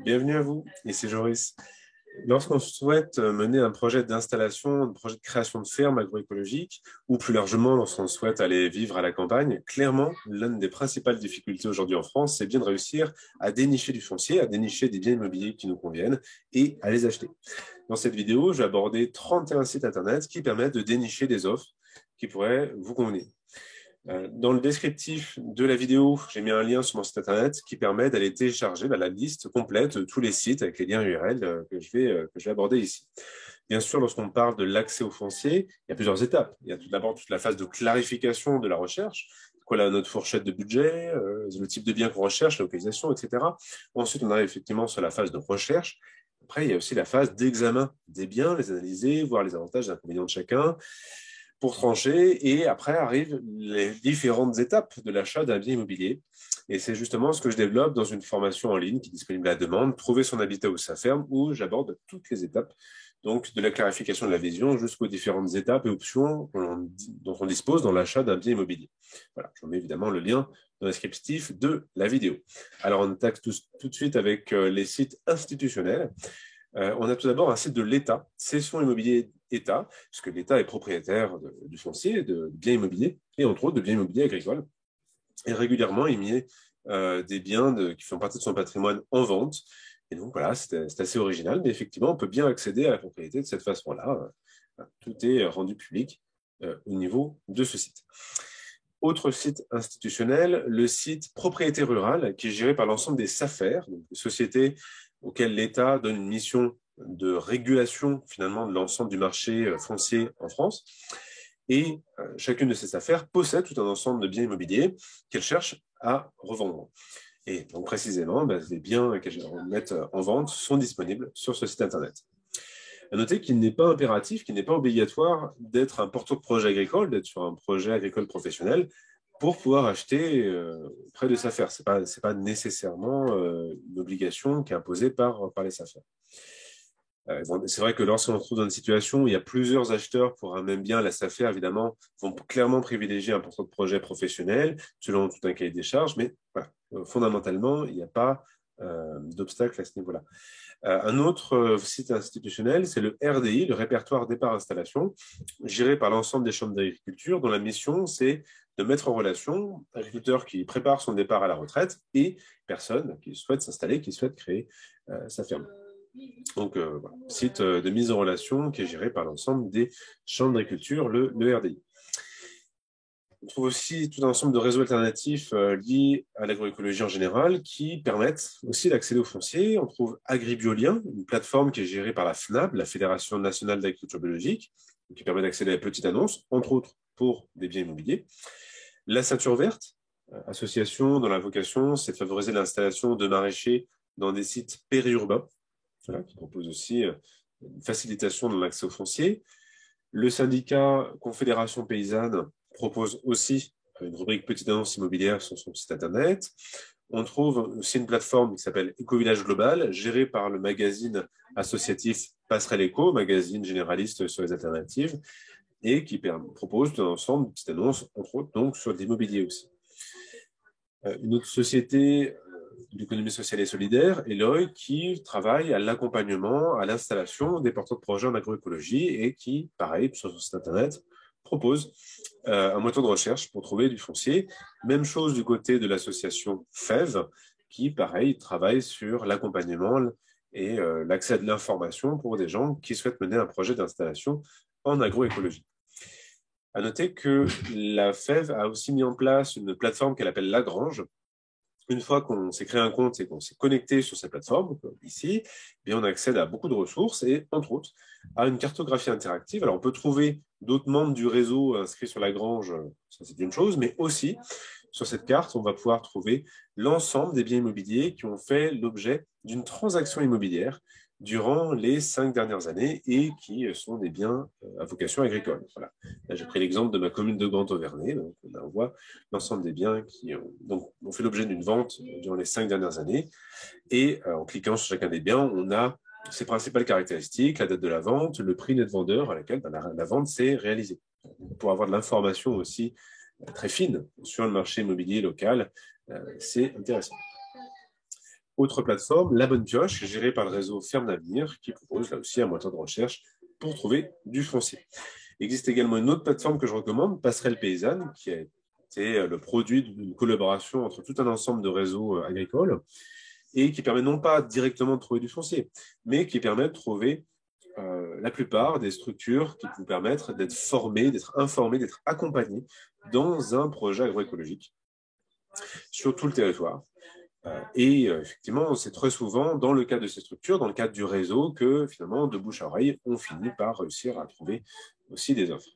Bienvenue à vous, ici Joris. Lorsqu'on souhaite mener un projet d'installation, un projet de création de ferme agroécologique, ou plus largement lorsqu'on souhaite aller vivre à la campagne, clairement, l'une des principales difficultés aujourd'hui en France, c'est bien de réussir à dénicher du foncier, à dénicher des biens immobiliers qui nous conviennent et à les acheter. Dans cette vidéo, je vais aborder 31 sites internet qui permettent de dénicher des offres qui pourraient vous convenir. Dans le descriptif de la vidéo, j'ai mis un lien sur mon site internet qui permet d'aller télécharger la liste complète de tous les sites avec les liens URL que je vais aborder ici. Bien sûr, lorsqu'on parle de l'accès au foncier, il y a plusieurs étapes. Il y a tout d'abord toute la phase de clarification de la recherche, quoi notre fourchette de budget, le type de bien qu'on recherche, la localisation, etc. Ensuite, on arrive effectivement sur la phase de recherche. Après, il y a aussi la phase d'examen des biens, les analyser, voir les avantages et inconvénients de chacun, pour trancher, et après arrivent les différentes étapes de l'achat d'un bien immobilier. Et c'est justement ce que je développe dans une formation en ligne qui est disponible à la demande, Trouver son habitat ou sa ferme, où j'aborde toutes les étapes, donc de la clarification de la vision jusqu'aux différentes étapes et options dont on dispose dans l'achat d'un bien immobilier. Voilà, je mets évidemment le lien dans le descriptif de la vidéo. Alors on attaque tout de suite avec les sites institutionnels. On a tout d'abord un site de l'État, Cession Immobilier État, puisque l'État est propriétaire du foncier, de biens immobiliers, et entre autres de biens immobiliers agricoles. Et régulièrement, il met des biens qui font partie de son patrimoine en vente. Et donc voilà, c'est assez original, mais effectivement, on peut bien accéder à la propriété de cette façon-là. Tout est rendu public au niveau de ce site. Autre site institutionnel, le site Propriété Rurale, qui est géré par l'ensemble des SAFER, donc des sociétés auxquelles l'État donne une mission de régulation finalement de l'ensemble du marché foncier en France. Et chacune de ces affaires possède tout un ensemble de biens immobiliers qu'elle cherche à revendre. Et donc précisément, les biens qu'elle met en vente sont disponibles sur ce site internet. À noter qu'il n'est pas impératif, qu'il n'est pas obligatoire d'être un porteur de projet agricole, d'être sur un projet agricole professionnel pour pouvoir acheter auprès de SAFER. Ce n'est pas nécessairement une obligation qui est imposée par les SAFER. C'est vrai que lorsqu'on se trouve dans une situation où il y a plusieurs acheteurs pour un même bien, la SAFER, évidemment, vont clairement privilégier un porteur de projet professionnel selon tout un cahier des charges, mais voilà, fondamentalement, il n'y a pas d'obstacle à ce niveau-là. Un autre site institutionnel, c'est le RDI, le répertoire départ installation, géré par l'ensemble des chambres d'agriculture, dont la mission, c'est de mettre en relation agriculteur qui prépare son départ à la retraite et personne qui souhaite s'installer, qui souhaite créer sa ferme. Donc, voilà, site de mise en relation qui est géré par l'ensemble des chambres d'agriculture, le RDI. On trouve aussi tout un ensemble de réseaux alternatifs liés à l'agroécologie en général qui permettent aussi d'accéder au foncier. On trouve Agribiolien, une plateforme qui est gérée par la FNAB, la Fédération nationale d'agriculture biologique, qui permet d'accéder à la petite annonce, entre autres pour des biens immobiliers. La Ceinture Verte, association dont la vocation, c'est de favoriser l'installation de maraîchers dans des sites périurbains, voilà, qui propose aussi une facilitation de l'accès au foncier. Le syndicat Confédération Paysanne propose aussi une rubrique petite annonce immobilière sur son site internet. On trouve aussi une plateforme qui s'appelle Éco-Village Global, gérée par le magazine associatif Passerelle Éco, magazine généraliste sur les alternatives, et qui propose un ensemble de petites annonces, entre autres, donc sur l'immobilier aussi. Une autre société de l'économie sociale et solidaire, Eloy, qui travaille à l'accompagnement, à l'installation des porteurs de projets en agroécologie et qui, pareil, sur son site internet, propose un moteur de recherche pour trouver du foncier. Même chose du côté de l'association FEV, qui, pareil, travaille sur l'accompagnement et l'accès à de l'information pour des gens qui souhaitent mener un projet d'installation en agroécologie. À noter que la FEV a aussi mis en place une plateforme qu'elle appelle Lagrange. Une fois qu'on s'est créé un compte et qu'on s'est connecté sur cette plateforme, comme ici, eh bien on accède à beaucoup de ressources et, entre autres, à une cartographie interactive. Alors, on peut trouver d'autres membres du réseau inscrits sur Lagrange, ça c'est une chose, mais aussi, sur cette carte, on va pouvoir trouver l'ensemble des biens immobiliers qui ont fait l'objet d'une transaction immobilière durant les 5 dernières années et qui sont des biens à vocation agricole. Voilà. Là, j'ai pris l'exemple de ma commune de Gand-Auvernay. Donc, là, on voit l'ensemble des biens qui ont fait l'objet d'une vente durant les 5 dernières années. Et en cliquant sur chacun des biens, on a ses principales caractéristiques, la date de la vente, le prix net vendeur à laquelle la vente s'est réalisée. Pour avoir de l'information aussi très fine sur le marché immobilier local, c'est intéressant. Autre plateforme, La Bonne Pioche, gérée par le réseau Ferme d'Avenir, qui propose là aussi un moteur de recherche pour trouver du foncier. Il existe également une autre plateforme que je recommande, Passerelle Paysanne, qui a été le produit d'une collaboration entre tout un ensemble de réseaux agricoles et qui permet non pas directement de trouver du foncier, mais qui permet de trouver la plupart des structures qui vous permettent d'être formés, d'être informés, d'être accompagnés dans un projet agroécologique sur tout le territoire. Effectivement, c'est très souvent dans le cadre de ces structures, dans le cadre du réseau, que finalement, de bouche à oreille, on finit par réussir à trouver aussi des offres.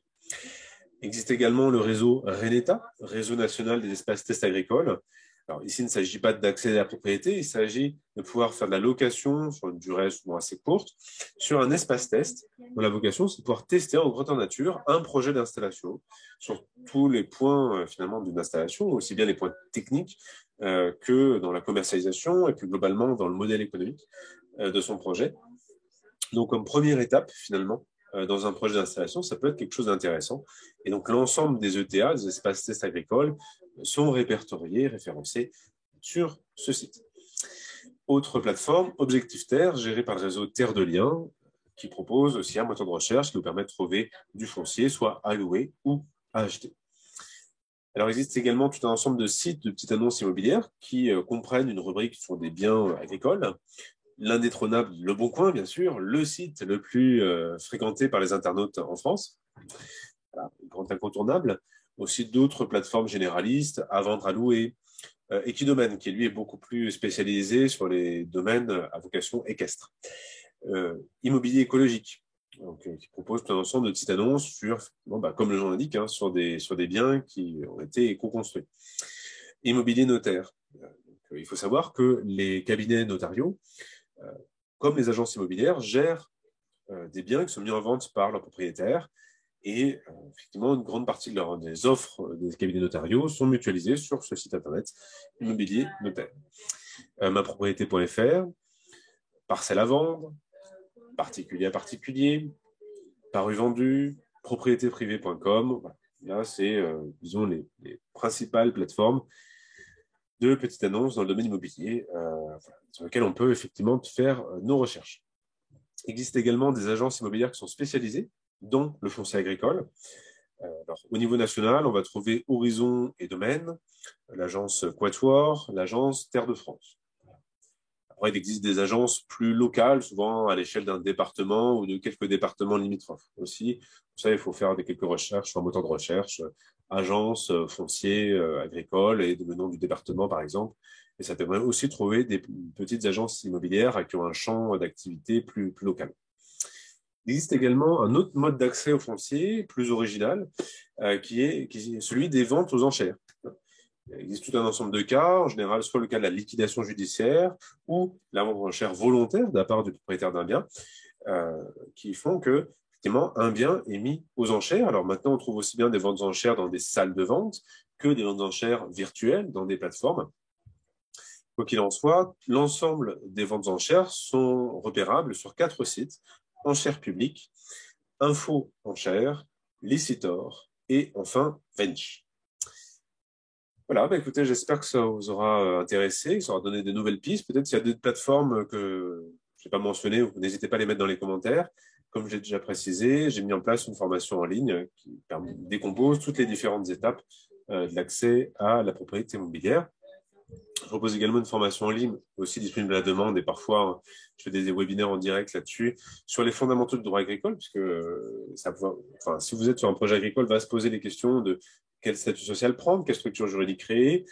Il existe également le réseau RENETA, Réseau national des espaces tests agricoles. Alors ici, il ne s'agit pas d'accéder à la propriété, il s'agit de pouvoir faire de la location sur une durée souvent assez courte sur un espace test dont la vocation, c'est de pouvoir tester en grandeur nature un projet d'installation sur tous les points finalement d'une installation, aussi bien les points techniques que dans la commercialisation et plus globalement dans le modèle économique de son projet. Donc, comme première étape, finalement, dans un projet d'installation, ça peut être quelque chose d'intéressant. Et donc, l'ensemble des ETA, des espaces tests agricoles, sont répertoriés, référencés sur ce site. Autre plateforme, Objectif Terre, gérée par le réseau Terre de Liens, qui propose aussi un moteur de recherche qui nous permet de trouver du foncier, soit à louer ou à acheter. Alors, il existe également tout un ensemble de sites de petites annonces immobilières qui comprennent une rubrique sur des biens agricoles. L'indétrônable Le Bon Coin, bien sûr, le site le plus fréquenté par les internautes en France. Voilà, grand incontournable. Aussi d'autres plateformes généralistes, à vendre, à louer. Equidomaine, qui lui est beaucoup plus spécialisé sur les domaines à vocation équestre. Immobilier écologique, donc, qui propose tout un ensemble de petites annonces sur, comme le nom l'indique, hein, sur des biens qui ont été éco-construits. Immobilier notaire. Il faut savoir que les cabinets notariaux, comme les agences immobilières, gèrent des biens qui sont mis en vente par leurs propriétaires. Et effectivement, une grande partie des offres des cabinets notariaux sont mutualisées sur ce site internet immobilier notaire. Mapropriété.fr, parcelle à vendre, particulier à particulier, paru vendu, propriétéprivée.com. Voilà. Là, c'est, disons, les principales plateformes de petites annonces dans le domaine immobilier sur lesquelles on peut effectivement faire nos recherches. Il existe également des agences immobilières qui sont spécialisées dans le foncier agricole. Alors, au niveau national, on va trouver Horizon et Domaine, l'agence Quatuor, l'agence Terre de France. Après, il existe des agences plus locales, souvent à l'échelle d'un département ou de quelques départements limitrophes aussi. Pour ça, il faut faire quelques recherches sur un moteur de recherche, agence, foncier, agricole et le nom du département, par exemple. Et ça permet aussi de trouver des petites agences immobilières qui ont un champ d'activité plus local. Il existe également un autre mode d'accès au foncier, plus original, qui est celui des ventes aux enchères. Il existe tout un ensemble de cas, en général, soit le cas de la liquidation judiciaire ou la vente aux enchères volontaire de la part du propriétaire d'un bien, qui font que, effectivement, un bien est mis aux enchères. Alors maintenant, on trouve aussi bien des ventes aux enchères dans des salles de vente que des ventes aux enchères virtuelles dans des plateformes. Quoi qu'il en soit, l'ensemble des ventes aux enchères sont repérables sur 4 sites: Enchères publiques, Info Enchères, Licitor et enfin Vench. Voilà, écoutez, j'espère que ça vous aura intéressé, que ça aura donné de nouvelles pistes. Peut-être s'il y a d'autres plateformes que je n'ai pas mentionnées, n'hésitez pas à les mettre dans les commentaires. Comme j'ai déjà précisé, j'ai mis en place une formation en ligne qui décompose toutes les différentes étapes de l'accès à la propriété immobilière. Je propose également une formation en ligne, aussi disponible à la demande, et parfois je fais des webinaires en direct là-dessus, sur les fondamentaux du droit agricole, puisque si vous êtes sur un projet agricole, va se poser les questions de quel statut social prendre, quelle structure juridique créer,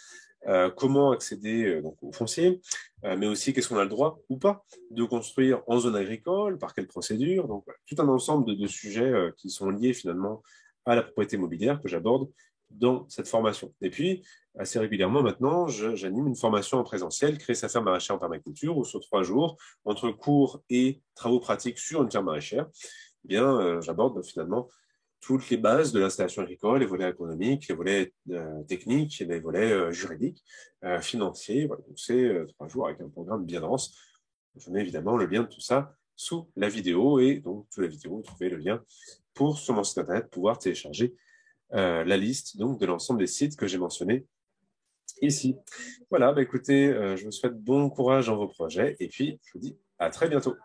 comment accéder au foncier, mais aussi qu'est-ce qu'on a le droit ou pas de construire en zone agricole, par quelle procédure. Donc, voilà, tout un ensemble de sujets qui sont liés finalement à la propriété immobilière que j'aborde dans cette formation. Et puis, assez régulièrement maintenant, j'anime une formation en présentiel, créer sa ferme maraîchère en permaculture, où sur 3 jours, entre cours et travaux pratiques sur une ferme maraîchère, j'aborde finalement toutes les bases de l'installation agricole, les volets économiques, les volets techniques, les volets juridiques, financiers. Voilà. Donc c'est 3 jours avec un programme bien dense. Je mets évidemment le lien de tout ça sous la vidéo, et donc sous la vidéo, vous trouvez le lien pour, sur mon site internet, pouvoir télécharger la liste donc de l'ensemble des sites que j'ai mentionnés ici. Voilà, bah, écoutez, je vous souhaite bon courage dans vos projets et puis je vous dis à très bientôt.